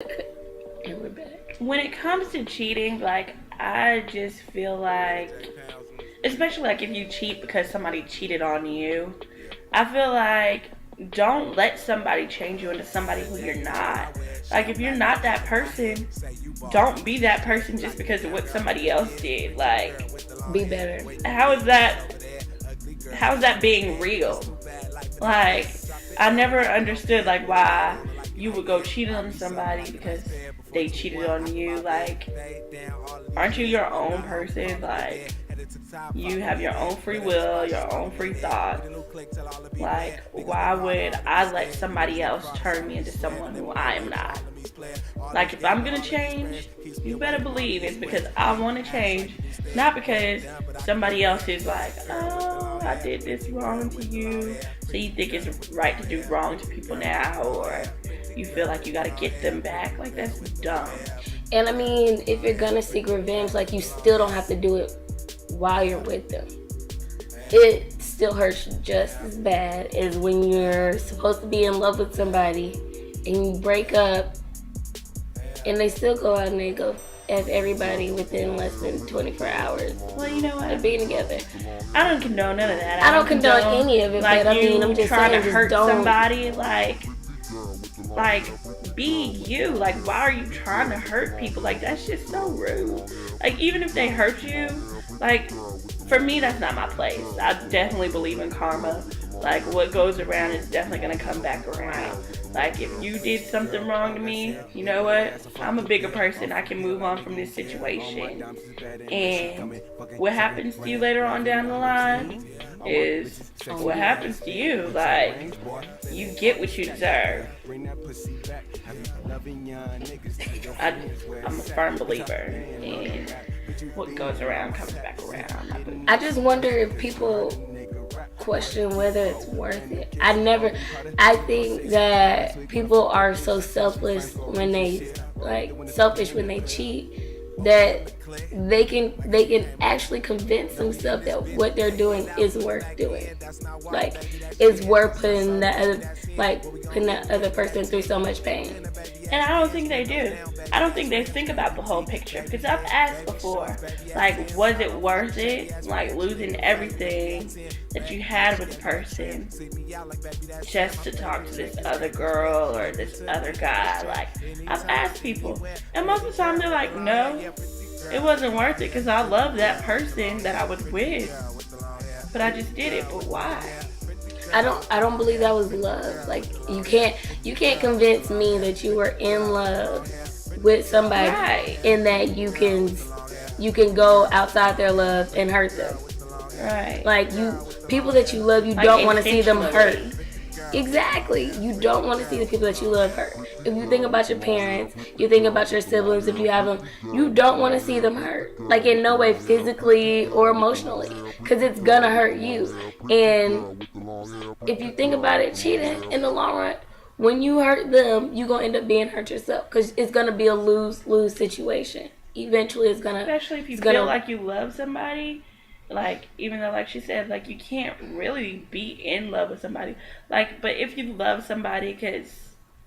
And we're back. When it comes to cheating, like, I just feel like, especially like if you cheat because somebody cheated on you, I feel like don't let somebody change you into somebody who you're not. Like, if you're not that person, don't be that person just because of what somebody else did. Like, Be better. how is that? How is that being real? Like, I never understood like why you would go cheat on somebody because they cheated on you. Like, aren't you your own person? Like, you have your own free will, your own free thought. Like, why would I let somebody else turn me into someone who I am not? Like, if I'm gonna change, you better believe it's because I want to change, not because somebody else is like, oh, I did this wrong to you, so you think it's right to do wrong to people now, or you feel like you gotta get them back. Like, that's dumb. And I mean, if you're gonna seek revenge, like, you still don't have to do it while you're with them. It still hurts just as bad as when you're supposed to be in love with somebody and you break up and they still go out and they go F everybody within less than 24 hours Well, you know of what? being together. I don't condone none of that. I don't condone any of it, like, but I mean, you I'm just trying saying, to just hurt don't. somebody. Like, be you. Like, why are you trying to hurt people? Like, that's just so rude. Like, even if they hurt you, like, for me, that's not my place. I definitely believe in karma. Like, what goes around is definitely gonna come back around. Like, if you did something wrong to me, you know what? I'm a bigger person. I can move on from this situation. And what happens to you later on down the line is what happens to you. Like, you get what you deserve. I'm a firm believer in what goes around comes back around. I just wonder if people question whether it's worth it. I think that people are so selfish when they cheat, that they can actually convince themselves that what they're doing is worth doing. Like, it's worth putting that other person through so much pain. And I don't think they do. I don't think they think about the whole picture. Because I've asked before, like, was it worth it? Like, losing everything that you had with the person just to talk to this other girl or this other guy? Like, I've asked people. And most of the time they're like, no, it wasn't worth it because I love that person that I was with. But I just did it. But why? I don't believe that was love. Like, you can't convince me that you were in love with somebody, Right. and that you can go outside their love and hurt them. Right. Like, people that you love, you Like, don't want to see them hurt. intentionally. Exactly. You don't want to see the people that you love hurt. If you think about your parents, you think about your siblings, if you have them, you don't want to see them hurt. Like, in no way physically or emotionally. Because it's going to hurt you. And if you think about it, cheating in the long run, when you hurt them, you're going to end up being hurt yourself. Because it's going to be a lose-lose situation. Eventually, it's going to... Especially if you feel like you love somebody. Like, even though, like she said, like, you can't really be in love with somebody. Like, but if you love somebody, because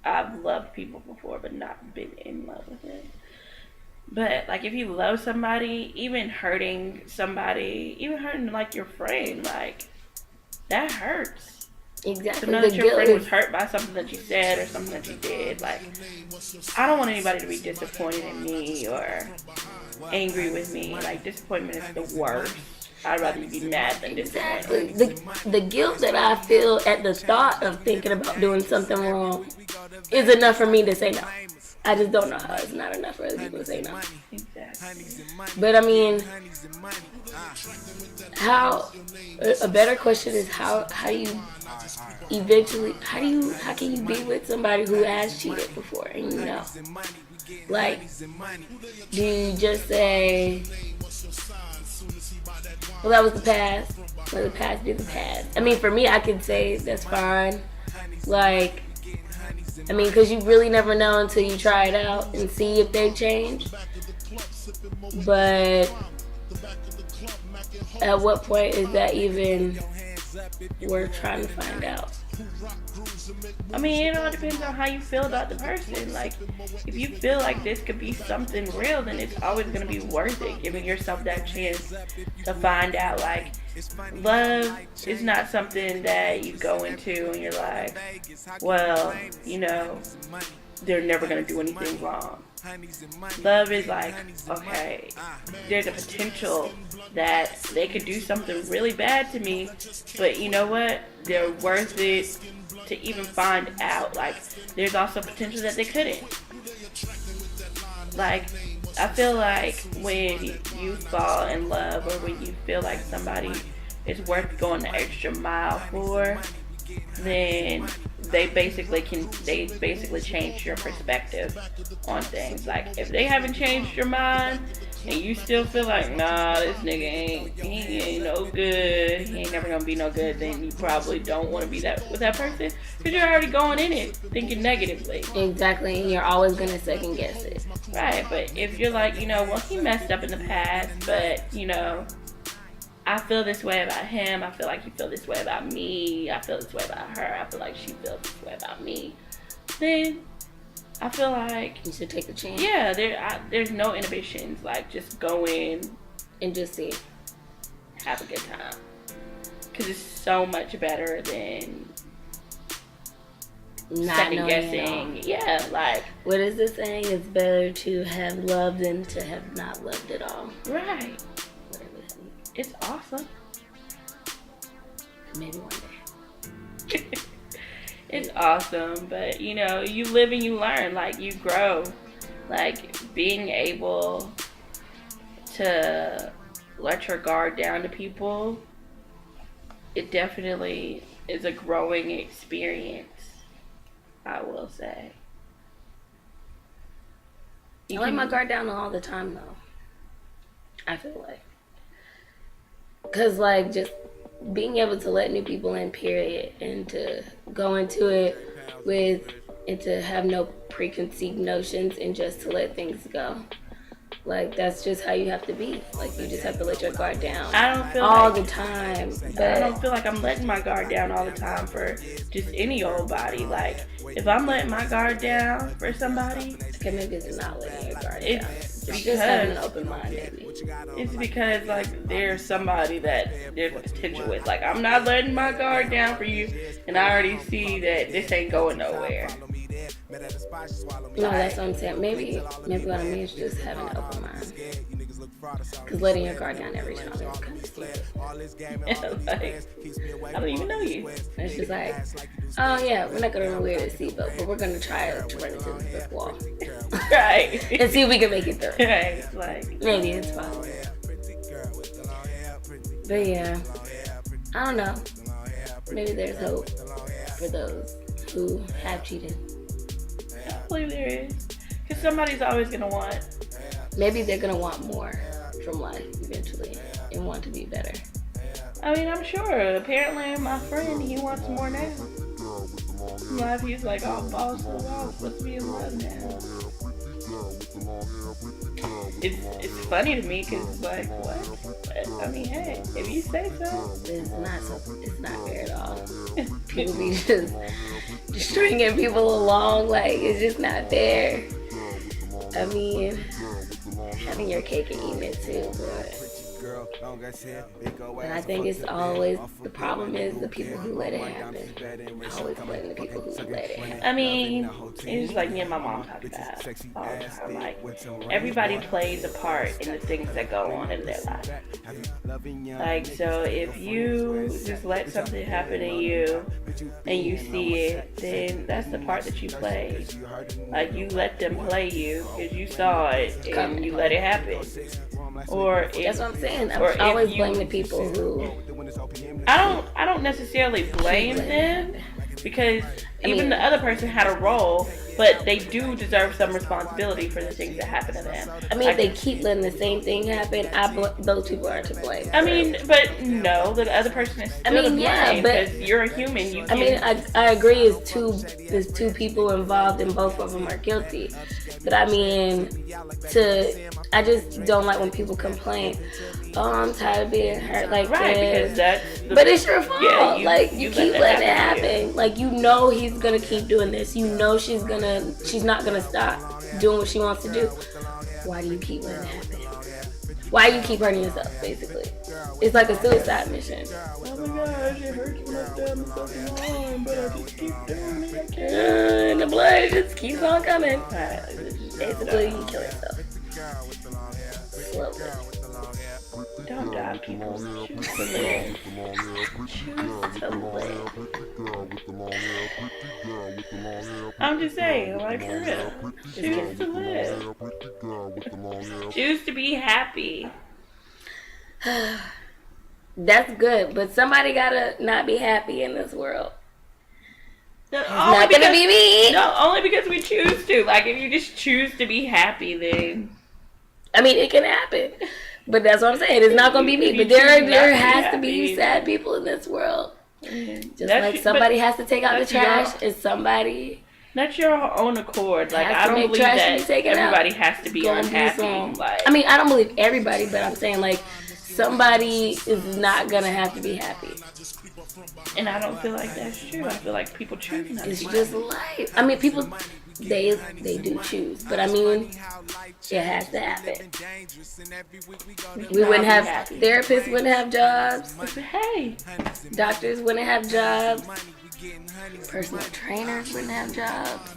I've loved people before, but not been in love with them. But, like, if you love somebody, even hurting somebody, even hurting, like, your friend, like, that hurts. Exactly. To know that your friend was hurt by something that you said or something that you did. Like, I don't want anybody to be disappointed in me or angry with me. Like, disappointment is the worst. I'd rather you be mad than disappointed. Exactly. The guilt that I feel at the thought of thinking about doing something wrong is enough for me to say no. I just don't know how it's not enough for other people to say no. Exactly. But I mean, a better question is how can you be with somebody who has cheated before and you know? Like, do you just say, well, that was the past. Let the past be the past. I mean, for me, I could say that's fine. Like, I mean, because you really never know until you try it out and see if they change. But at what point is that even worth trying to find out? I mean, it all depends on how you feel about the person. Like, if you feel like this could be something real, then it's always going to be worth it, giving yourself that chance to find out. Like, love is not something that you go into and you're like, well, you know, they're never going to do anything wrong. Love is like, okay, there's a potential that they could do something really bad to me, but you know what? They're worth it to even find out. Like, there's also potential that they couldn't. Like, I feel like when you fall in love, or when you feel like somebody is worth going the extra mile for, then they basically change your perspective on things. Like, if they haven't changed your mind and you still feel like, nah, this nigga he ain't no good, he ain't never gonna be no good, then you probably don't want to be with that person, because you're already going in it thinking negatively. Exactly, and you're always gonna second guess it. Right, but if you're like, you know, well, he messed up in the past, but, you know, I feel this way about him, I feel like he feels this way about me, I feel this way about her, I feel like she feels this way about me, then I feel like you should take a chance. Yeah, there's no inhibitions. Like, just go in and just see, have a good time, because it's so much better than not second guessing. Yeah, like, what is this saying? It's better to have loved than to have not loved at all. Right. It's awesome. Maybe one day. It's awesome, but you know, you live and you learn. Like, you grow. Like, being able to let your guard down to people, it definitely is a growing experience, I will say. I let my guard down all the time, though. I feel like. Because, like, just being able to let new people in, period, and to go into it and to have no preconceived notions and just to let things go. Like, that's just how you have to be. Like, you just have to let your guard down. I don't feel all the time. But I don't feel like I'm letting my guard down all the time for just any old body. Like, if I'm letting my guard down for somebody, okay, maybe it's not letting your guard down. It's just having an open mind, maybe. It's because, like, there's somebody that there's a potential with. Like, I'm not letting my guard down for you, and I already see that this ain't going nowhere. No, that's what I'm saying. Maybe what I mean is just having an open mind. Because letting your guard down every time is kind of stupid. Like, I don't even know you. It's just like, oh yeah, we're not going to wear the seatbelt, but we're going to try to run into this brick wall. Right. And see if we can make it through. Right. Like, maybe it's possible. But yeah, I don't know. Maybe there's hope for those who have cheated. I believe there is. Because somebody's always going to want. Maybe they're going to want more from life eventually and want to be better. I mean, I'm sure. Apparently, my friend, he wants more now. Life, he's like, oh, balls to the wall, supposed to be in love now. It's funny to me because it's like, what? But, I mean, hey, if you say so. It's not fair at all. People be just stringing people along, like, it's just not fair. I mean, having your cake and eating it too, but I think it's always, the problem is the people who let it happen. Always blaming the people who let it happen. I mean, it's just like me and my mom talk about all the time. Like, everybody plays a part in the things that go on in their life. Like, so if you just let something happen to you and you see it, then that's the part that you play. Like, you let them play you because you saw it and you let it happen. Or if, that's what I'm saying. I always blame the people who. I don't necessarily blame them, because even the other person had a role, but they do deserve some responsibility for the things that happen to them. I mean, if they keep letting the same thing happen, those people are to blame. I mean, but no, the other person is still to blame, because you're a human. I agree. There's two people involved, and both of them are guilty. But I mean, I just don't like when people complain, oh, I'm tired of being hurt like Right, this. because that's But it's your fault. Yeah, you keep letting it happen. Like, you know he's gonna keep doing this. You know she's not gonna stop doing what she wants to do. Why do you keep letting it happen? Why do you keep hurting yourself, basically? It's like a suicide mission. Oh my gosh, it hurts when I stab myself in the arm, but I just keep doing it. I can't. And the blood just keeps on coming. Alright, Basically, you kill yourself. Slowly. don't die, people. Choose to live. Choose to live. I'm just saying, like, for real. Choose to live. Choose to be happy. That's good, but somebody gotta not be happy in this world. It's not gonna be me. No, only because we choose to. Like, if you just choose to be happy, then... I mean, it can happen. But that's what I'm saying. It's not gonna be me. But there has to be sad people in this world. Just like somebody has to take out the trash, and somebody... Not your own accord. Like, I don't believe that everybody has to be unhappy. Like, I mean, I don't believe everybody, but I'm saying, like, somebody is not gonna have to be happy. And I don't feel like that's true. I feel like people choose not to be happy. It's just life. I mean, people, they do choose, but I mean, it has to happen. We wouldn't have therapists, wouldn't have jobs. Hey, doctors wouldn't have jobs. Personal trainers wouldn't have jobs.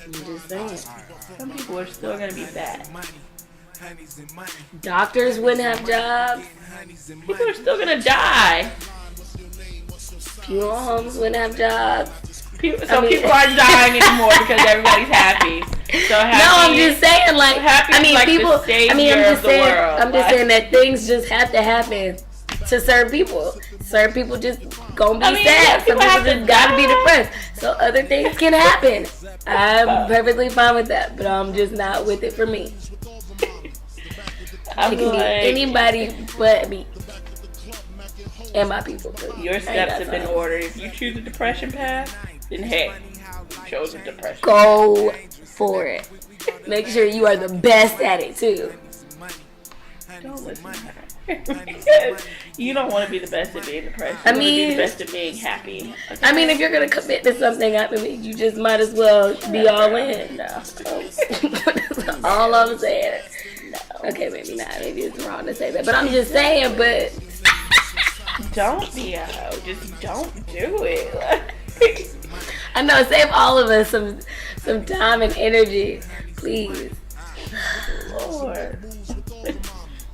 I'm just saying. Some people are still gonna be bad. Doctors wouldn't have jobs. People are still gonna die. Funeral homes wouldn't have jobs. People aren't dying anymore because everybody's happy. So happy. No, I'm just saying, like, I mean, like people. I mean, I'm just saying that things just have to happen to certain people. Certain people just gonna be sad. Some people just gotta be depressed. So other things can happen. I'm perfectly fine with that, but I'm just not with it for me. It can be anybody but me and my people too. Your steps have been ordered. If you choose a depression path, then hey, you chose a depression. Go for it. Make sure you are the best at it too. Don't listen to her. You don't want to be the best at being depressed. You want to be the best at being happy. Okay? I mean, if you're gonna commit to something, I mean, you just might as well be all in. No. That's all I'm saying. No. Okay, maybe not. Maybe it's wrong to say that, but I'm just saying. But don't be a hoe. Just don't do it. I know. Save all of us some time and energy, please. Lord.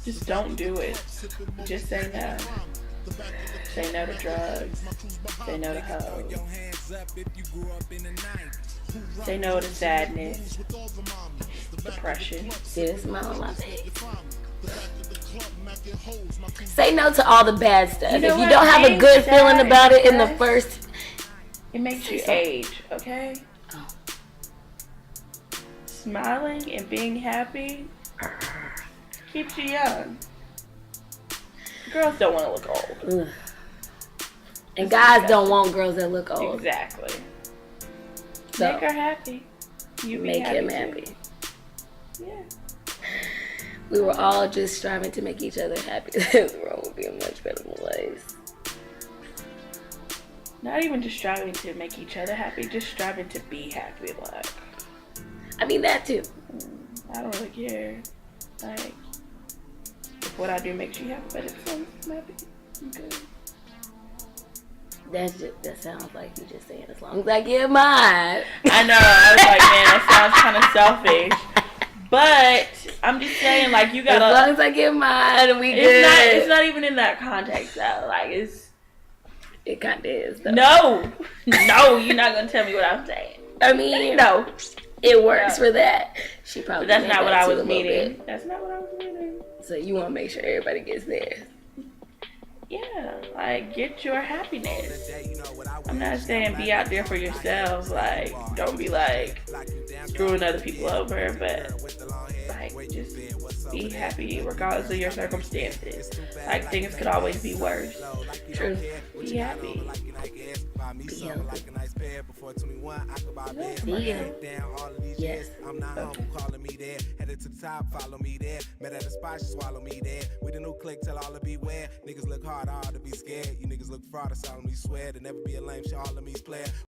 Just don't do it. Just say no. Say no to drugs. Say no to hoes. Say no to sadness. Depression. See the smile on my face. Say no to all the bad stuff. If you don't have a good feeling about it in the first... It makes you age, okay? Oh. Smiling and being happy keeps you young. Girls don't want to look old. Ugh. And guys don't want girls that look old. Exactly. So, make her happy. You make him happy. Yeah. We were all just striving to make each other happy. The world would be a much better place. Not even just striving to make each other happy, just striving to be happy. Like, I mean, that too. I don't really care. Like, if what I do makes you happy, but if I'm happy, I'm good. That sounds like you just saying, as long as I get mine. I know. I was like, man, that sounds kind of selfish. But I'm just saying, like, you gotta. As long as I get mine, we good. It's not even in that context, though. Like, it kind of is, though. No, you're not gonna tell me what I'm saying. I mean, no, it works for that. She probably. But that's not what I was meaning. That's not what I was meaning. So you want to make sure everybody gets theirs. Yeah, like, get your happiness. I'm not saying be out there for yourself. Like, don't be like screwing other people over, but like, just be happy regardless of your circumstances. Like, things could always be worse. True. Be happy. me Be something healthy. like a nice pair before 21. I could buy a bed. Be My healthy. head down all of these Yes. years. I'm not humble, calling me there. Headed to the top, follow me there. Met at a spot, she swallow me there. With a new click, tell all to beware. Niggas look hard, I ought to be scared. You niggas look fraud, I solemnly swear to never be a lame, shit all of me's player.